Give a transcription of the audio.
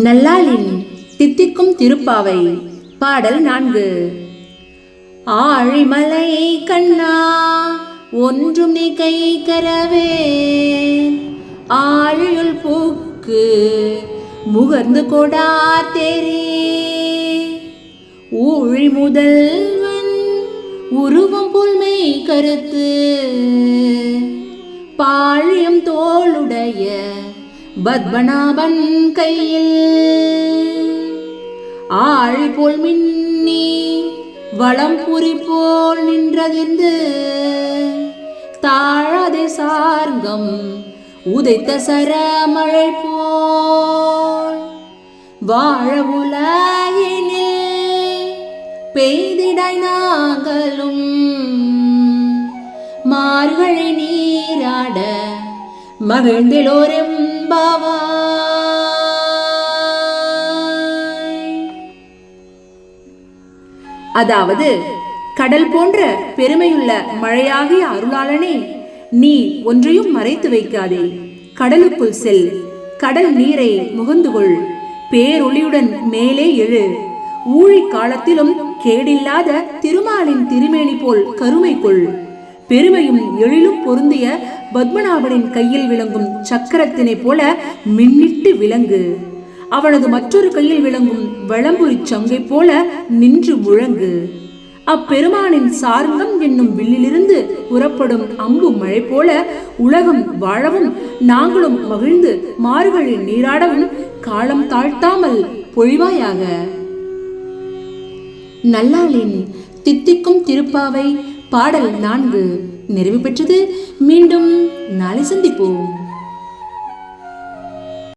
நல்லாளின் தித்திக்கும் திருப்பாவை பாடல் 4. ஆழிமலை கண்ணா ஒன்றும் நீ கை கரவே ஆழியுள் பூக்கு முகர்ந்து கொடா தேரே ஊழி முதல்வன் உருவம் புல்மை கருத்து பாழியம் தோளுடைய பத்மநாபன் கையில் ஆழி போல் மின்னி வளம் புரி போல் நின்றதிர்ந்து தாழாதே சார்கம் உதைத்த சரமழை போல் வாழ உலகினில் பெய்திடாய் நாங்களும் மார்கழி நீராட மகிழ்ந்திலோரெம்பாவாய். அதாவது, கடல் போன்ற பெருமையுள்ள மழையாகிய அருளாளனே, நீ ஒன்றையும் மறைத்து வைக்காதே. கடலுக்குள் செல், கடல் நீரை முகந்துகொள், பேரொளியுடன் மேலே எழு. ஊழி காலத்திலும் கேடில்லாத திருமாலின் திருமேனி போல் கருமை கொள். பெருமையும் எழிலும் பொருந்திய பத்மநாபனின் கையில் விளங்கும் சக்கரத்தினை போல மின்னிட்டு விளங்கு. அவனது மற்றொரு கையில் விளங்கும் வளம்புரி சங்கை போல நின்று முழங்கு. அப்பெருமானின் சார்கம் என்னும் வில்லிலிருந்து புறப்படும் அம்பு மழை போல உலகம் வாழவும் நாங்களும் மகிழ்ந்து மார்கழி நீராடவும் காலம் தாழ்த்தாமல் பொழிவாயாக. நல்லாளின் தித்திக்கும் திருப்பாவை பாடல் 4 நிறைவு பெற்றது. மீண்டும் நாளை சந்திப்போம்.